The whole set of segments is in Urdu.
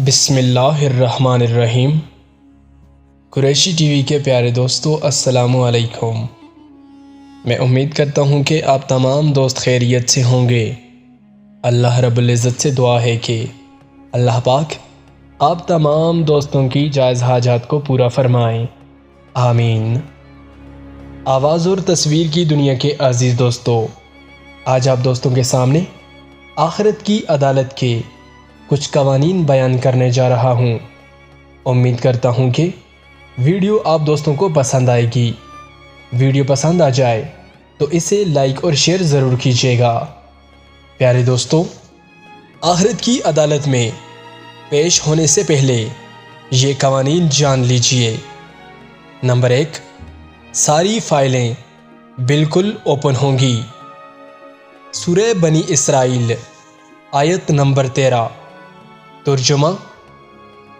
بسم اللہ الرحمن الرحیم۔ قریشی ٹی وی کے پیارے دوستو، السلام علیکم۔ میں امید کرتا ہوں کہ آپ تمام دوست خیریت سے ہوں گے۔ اللہ رب العزت سے دعا ہے کہ اللہ پاک آپ تمام دوستوں کی جائز حاجات کو پورا فرمائیں، آمین۔ آواز اور تصویر کی دنیا کے عزیز دوستو، آج آپ دوستوں کے سامنے آخرت کی عدالت کے کچھ قوانین بیان کرنے جا رہا ہوں۔ امید کرتا ہوں کہ ویڈیو آپ دوستوں کو پسند آئے گی۔ ویڈیو پسند آ جائے تو اسے لائک اور شیئر ضرور کیجیے گا۔ پیارے دوستو، آخرت کی عدالت میں پیش ہونے سے پہلے یہ قوانین جان لیجئے۔ نمبر 1، ساری فائلیں بالکل اوپن ہوں گی۔ سورہ بنی اسرائیل آیت نمبر 13۔ ترجمہ: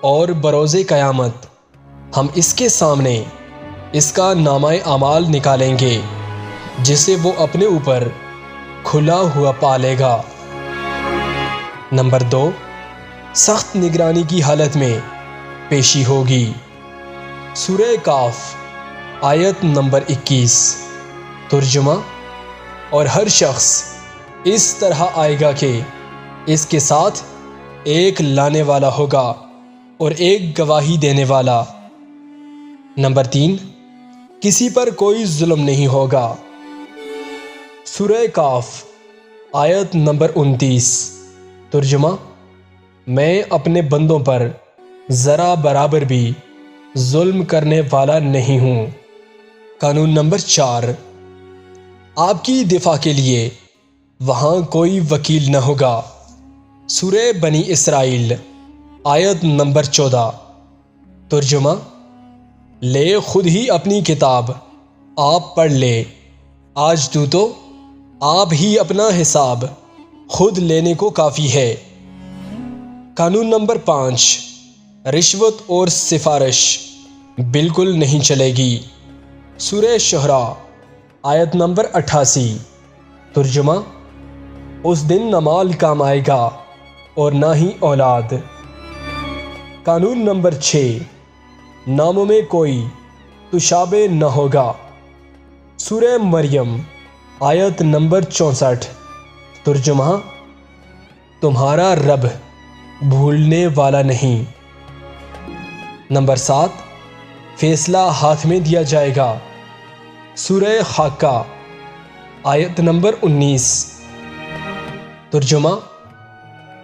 اور بروز قیامت ہم اس کے سامنے اس کا نامہ اعمال نکالیں گے جسے وہ اپنے اوپر کھلا ہوا پالے گا۔ نمبر 2، سخت نگرانی کی حالت میں پیشی ہوگی۔ سورہ کاف آیت نمبر 21۔ ترجمہ: اور ہر شخص اس طرح آئے گا کہ اس کے ساتھ ایک لانے والا ہوگا اور ایک گواہی دینے والا۔ نمبر 3، کسی پر کوئی ظلم نہیں ہوگا۔ سورہ کاف آیت نمبر 29۔ ترجمہ: میں اپنے بندوں پر ذرا برابر بھی ظلم کرنے والا نہیں ہوں۔ قانون نمبر 4، آپ کی دفاع کے لیے وہاں کوئی وکیل نہ ہوگا۔ سورہ بنی اسرائیل آیت نمبر 14۔ ترجمہ: لے خود ہی اپنی کتاب آپ پڑھ لے، آج تو آپ ہی اپنا حساب خود لینے کو کافی ہے۔ قانون نمبر 5، رشوت اور سفارش بالکل نہیں چلے گی۔ سورہ شعراء آیت نمبر 88۔ ترجمہ: اس دن نہ مال کام آئے گا اور نہ ہی اولاد۔ قانون نمبر 6، ناموں میں کوئی تشابہ نہ ہوگا۔ سورہ مریم آیت نمبر 64۔ ترجمہ: تمہارا رب بھولنے والا نہیں۔ نمبر 7، فیصلہ ہاتھ میں دیا جائے گا۔ سورہ خاقہ آیت نمبر 19۔ ترجمہ: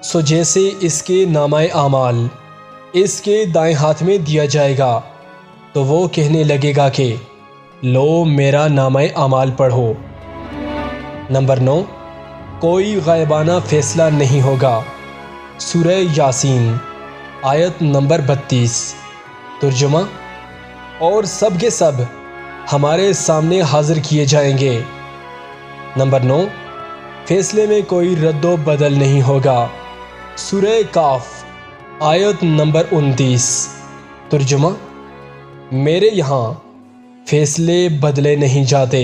سو جیسے اس کے نامہ اعمال اس کے دائیں ہاتھ میں دیا جائے گا تو وہ کہنے لگے گا کہ لو میرا نامہ اعمال پڑھو۔ نمبر 9، کوئی غائبانہ فیصلہ نہیں ہوگا۔ سورہ یاسین آیت نمبر 32۔ ترجمہ: اور سب کے سب ہمارے سامنے حاضر کیے جائیں گے۔ نمبر 9، فیصلے میں کوئی رد و بدل نہیں ہوگا۔ سورہ کاف آیت نمبر 29۔ ترجمہ: میرے یہاں فیصلے بدلے نہیں جاتے۔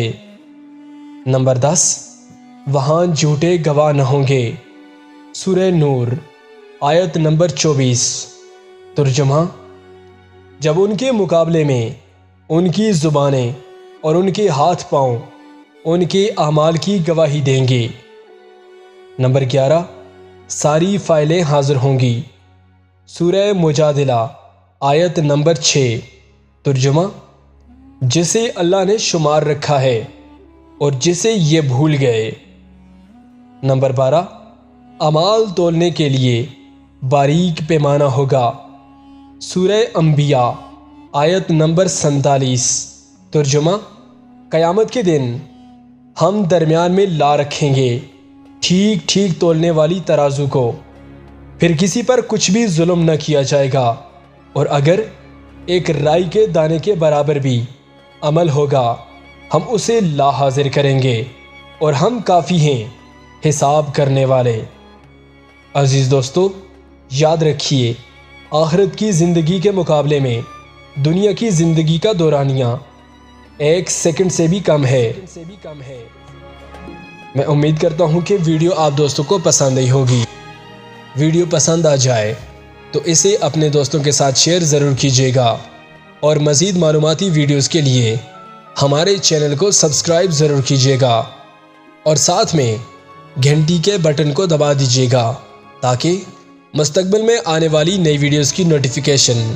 نمبر 10، وہاں جھوٹے گواہ نہ ہوں گے۔ سورہ نور آیت نمبر 24۔ ترجمہ: جب ان کے مقابلے میں ان کی زبانیں اور ان کے ہاتھ پاؤں ان کے اعمال کی گواہی دیں گے۔ نمبر 11، ساری فائلیں حاضر ہوں گی۔ سورہ مجادلہ آیت نمبر 6۔ ترجمہ: جسے اللہ نے شمار رکھا ہے اور جسے یہ بھول گئے۔ نمبر 12، اعمال تولنے کے لیے باریک پیمانہ ہوگا۔ سورہ انبیاء آیت نمبر 47۔ ترجمہ: قیامت کے دن ہم درمیان میں لا رکھیں گے ٹھیک ٹھیک تولنے والی ترازو کو، پھر کسی پر کچھ بھی ظلم نہ کیا جائے گا، اور اگر ایک رائی کے دانے کے برابر بھی عمل ہوگا ہم اسے لا حاضر کریں گے، اور ہم کافی ہیں حساب کرنے والے۔ عزیز دوستو، یاد رکھیے، آخرت کی زندگی کے مقابلے میں دنیا کی زندگی کا دورانیہ 1 سیکنڈ سے بھی کم ہے۔ میں امید کرتا ہوں کہ ویڈیو آپ دوستوں کو پسند آئی ہوگی۔ ویڈیو پسند آ جائے تو اسے اپنے دوستوں کے ساتھ شیئر ضرور کیجیے گا، اور مزید معلوماتی ویڈیوز کے لیے ہمارے چینل کو سبسکرائب ضرور کیجیے گا، اور ساتھ میں گھنٹی کے بٹن کو دبا دیجیے گا تاکہ مستقبل میں آنے والی نئی ویڈیوز کی نوٹیفیکیشن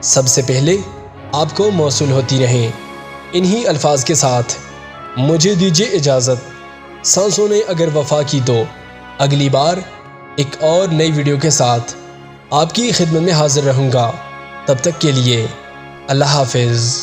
سب سے پہلے آپ کو موصول ہوتی رہیں۔ انہی الفاظ کے ساتھ مجھے دیجیے اجازت۔ سانسوں نے اگر وفا کی تو اگلی بار ایک اور نئی ویڈیو کے ساتھ آپ کی خدمت میں حاضر رہوں گا۔ تب تک کے لیے اللہ حافظ۔